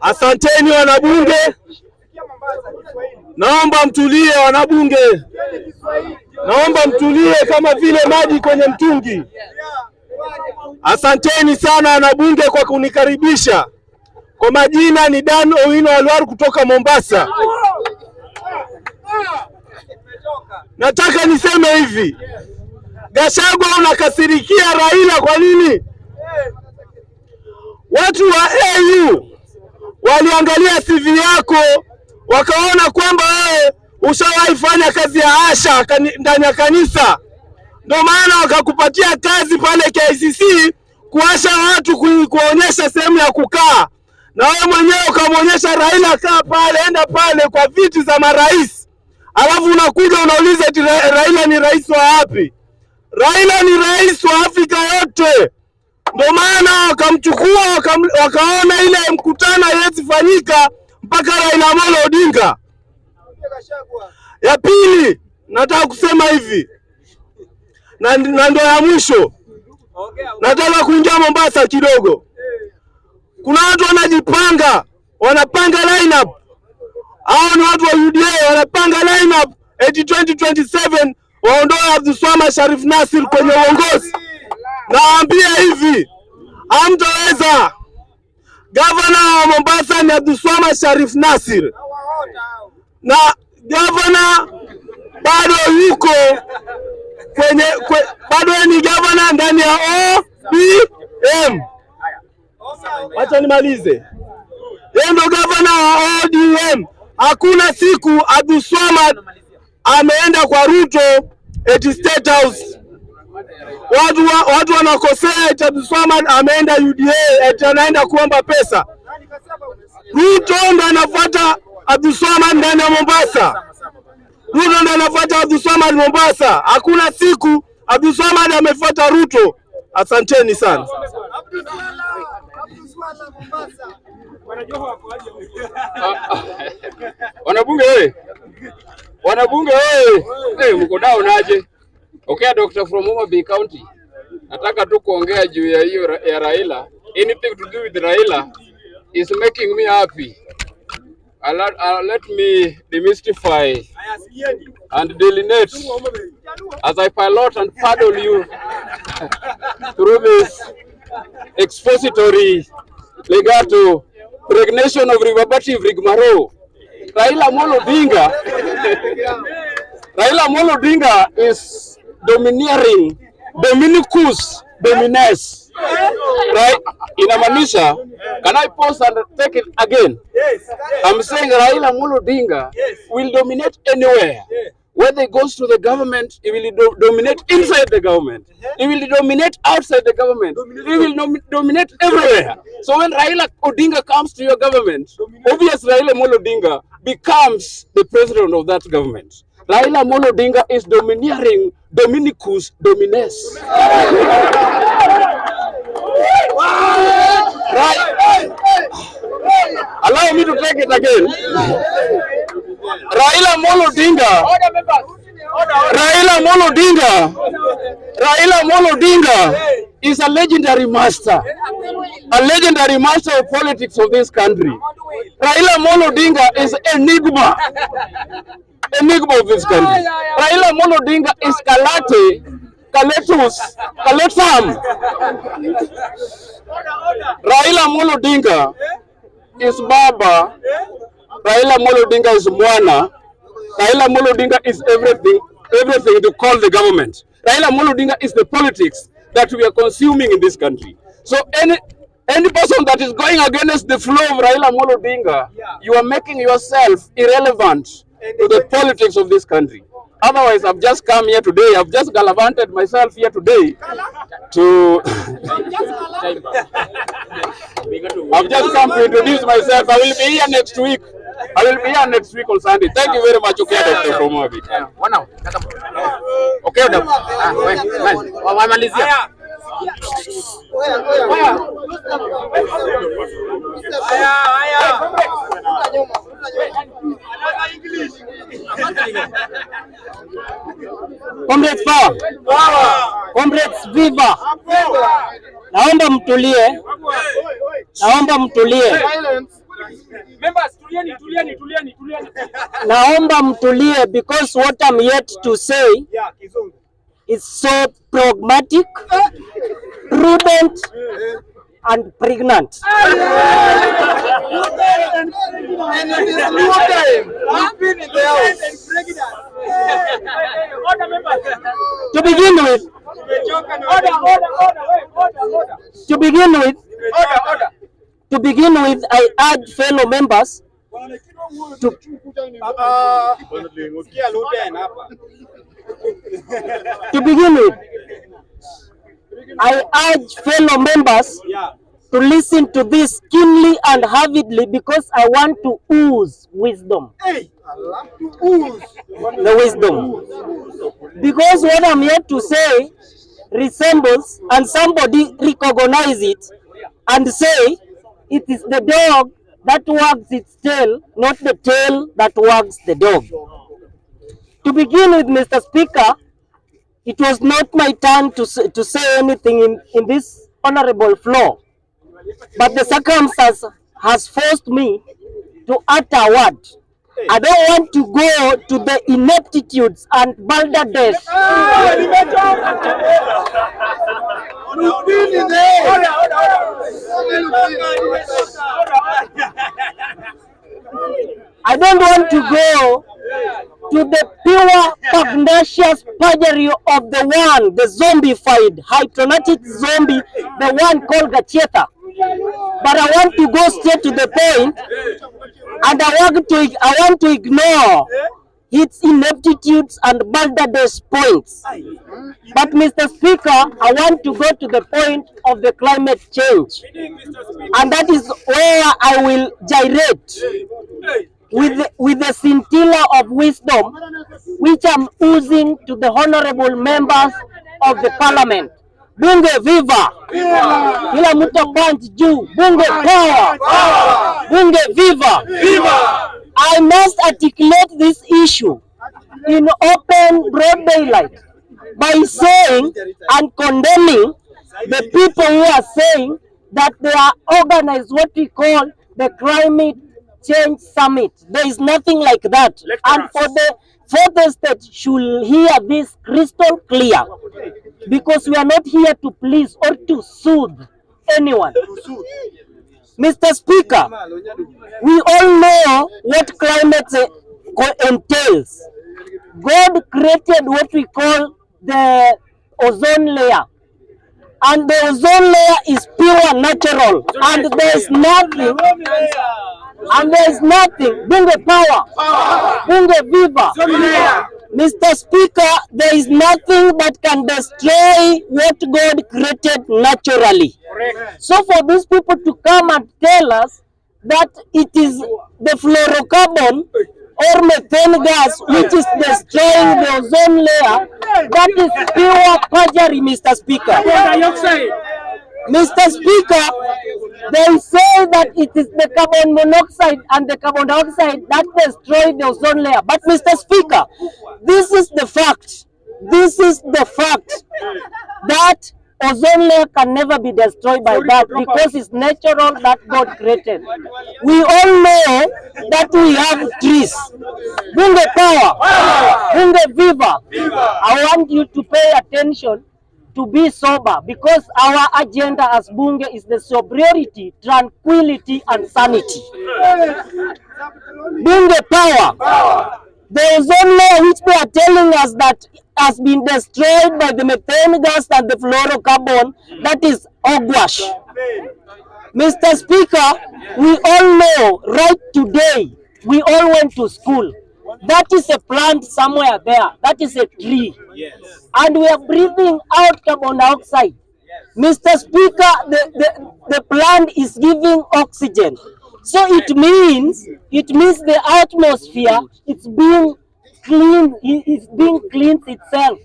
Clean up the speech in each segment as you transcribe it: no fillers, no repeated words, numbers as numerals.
Asanteni wanabunge. Naomba mtulie wanabunge. Naomba mtulie kama vile maji kwenye mtungi. Asanteni sana wanabunge kwa kunikaribisha. Kwa majina ni Dan Owino Alwaru kutoka Mombasa. Nataka niseme hivi. Gachagua unakasirikia Raila kwa nini? Watu wa AU waliangalia CV yako wakaona kwamba wewe ushawahi fanya kazi ya asha ndani ya kanisa. Ndio maana wakakupatia kazi pale KICC kuasha watu kuonyesha sehemu ya kukaa. Na wewe mwenyewe ukamwonyesha Raila kaa pale, enda pale kwa viti za marais. Alafu unakuja unauliza eti Raila ni rais wa wapi? Raila ni rais wa Afrika yote. Ndio maana wakamchukua wakaona ile mkutano haiwezi fanyika mpaka Raila Amolo Odinga. Ya pili, nataka kusema hivi. Na ndio ya mwisho. Nataka kuingia Mombasa kidogo. Kuna watu wanajipanga, wanapanga lineup. Hao ni watu wa UDA wanapanga lineup 2027 waondoe Abdinassir kwenye uongozi. Naambia hivi, hamtaweza. Gavana wa Mombasa ni Abdinassir. Na gavana bado yuko bado ni gavana ndani ya ODM. Acha nimalize. Yeye ndo gavana wa ODM. Hakuna siku Abdinassir ameenda kwa Ruto eti State House. Watu wanakosea eti Abdinassir ameenda UDA eti anaenda kuomba pesa. Ruto ndo anafuata Abdinassir ndani ya Mombasa. Ruto ndo anafuata Abdinassir Mombasa. Hakuna siku Abdinassir amefuata Ruto. Asanteni sana. Wanabunge wewe. Wanabunge wewe. Mko down aje? Okay, Dr. from Mombasa County. Nataka tu kuongea juu ya hiyo ya Raila. Anything to do with Raila is making me happy. Let me demystify and delineate as I pilot and paddle you through this expository legato pregnation of reverbative rigmarole. Raila Amolo Odinga is domineering, dominicus, domines. Right? Inamaanisha, can I pause and take it again? Yes. I'm saying Raila Amolo Odinga will dominate anywhere. Whether he goes to the government, he will dominate inside the government. He will dominate outside the government. He will dominate everywhere. So when Raila Odinga comes to your government, obviously Raila Amolo Odinga becomes the president of that government. Raila Amolo Odinga is domineering, dominicus, domines. Right? Allow me to take it again. Raila Amolo Odinga is a legendary master of politics of this country. Raila Amolo Odinga is enigma of this country. Raila Amolo Odinga is Kaletum. Raila Amolo Odinga is Baba. Raila Amolo Odinga is Mwana. Raila Amolo Odinga is everything to call the government. Raila Amolo Odinga is the politics that we are consuming in this country. So any person that is going against the flow of Raila Amolo Odinga, you are making yourself irrelevant to the politics of this country. Otherwise, I've just come here today. I've just gallivanted myself here today to. I've just come to introduce myself. I will be here next week. On Sunday. Thank you very much. Okay, Dr. Promovi. Okay, Dr. Comrades power. Comrades viva. Naomba mtulie. Naomba mtulie. Members, tulieni. Naomba mtulie because what I'm yet to say is so pragmatic, prudent, and pregnant. To begin with, I urge fellow members to listen to this keenly and avidly because I want to ooze wisdom. The wisdom. Because what I'm here to say resembles, and somebody recognize it and say, it is the dog that wags its tail, not the tail that wags the dog. To begin with, Mr. Speaker, it was not my turn to say anything in this honorable floor, but the circumstance has forced me to utter a word. I don't want to go to the ineptitudes and balderdash. I don't want to go to the pure pugnacious perjury of the zombified, hypnotic zombie, the one called Gachagua. But I want to go straight to the point, and I want to ignore its ineptitudes and balderdash points. But Mr. Speaker, I want to go to the point of the climate change, and that is where I will gyrate with the scintilla of wisdom which I'm oozing to the honorable members of the parliament. Bunge viva! Kila mtu punch juu. Bunge power! Bunge viva! I must articulate this issue in open broad daylight by saying and condemning the people who are saying that they are organized what we call the climate change summit. There is nothing like that. And for the state should hear this crystal clear, because we are not here to please or to soothe anyone. Mr. Speaker, we all know what climate entails. God created what we call the ozone layer, and the ozone layer is pure natural, and there is nothing. Bunge power, bunge viva. Mr. Speaker, there is nothing that can destroy what God created naturally. So for these people to come and tell us that it is the fluorocarbon or methane gas which is destroying the ozone layer, that is pure perjury, Mr. Speaker. Mr. Speaker, they say that it is the carbon monoxide and the carbon dioxide that destroy the ozone layer. But Mr. Speaker, this is the fact. This is the fact that ozone layer can never be destroyed by that, because it's natural that God created. We all know that we have trees. Bunge power, bunge viva. I want you to pay attention to be sober, because our agenda as Bunge is the sobriety, tranquility, and sanity. Bunge power. The ozone layer which they are telling us that has been destroyed by the methane gas and the fluorocarbon, that is hogwash. Mr. Speaker, we all know right today, we all went to school. That is a plant somewhere there. That is a tree. Yes. And we are breathing out carbon dioxide. Yes. Mr. Speaker, the plant is giving oxygen. So it means the atmosphere, it's being cleaned, it's being cleaned itself,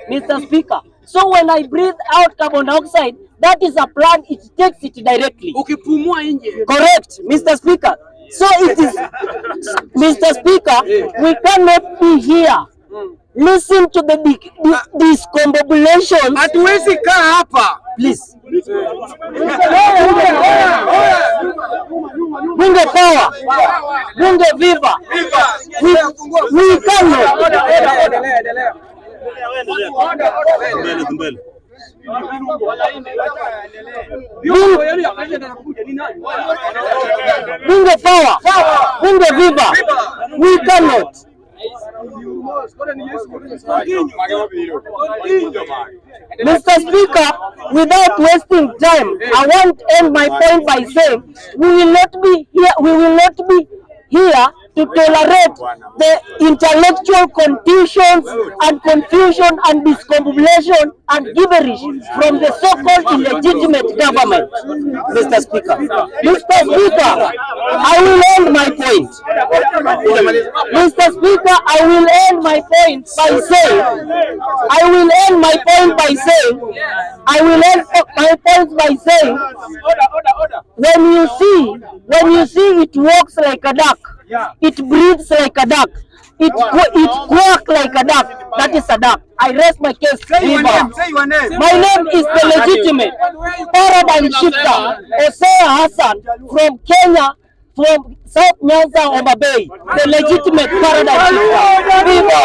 Mr. Speaker. So when I breathe out carbon dioxide, that is a plant, it takes it directly. Correct, Mr. Speaker. So it is, Mr. Speaker, we cannot be here. Listen to the discombobulations. Hatuwezi kaa hapa. Please. Bunge power, bunge viva. We cannot. Bunge power, bunge viva. We cannot. Mr. Speaker, without wasting time, I want to end my point by saying we will not be here to tolerate the intellectual confusion and discombobulation and gibberish from the so-called illegitimate government. Mr. Speaker, I will end my point. Mr. Speaker, I will end my point by saying when you see it walks like a duck, it breathes like a duck, it quacks like a duck, that is a duck. I rest my case. Say your name. My name is the legitimate paradigm shifter Hosea Hassan from Kenya, from South Nyanza, Homa Bay, the legitimate paradigm shifter.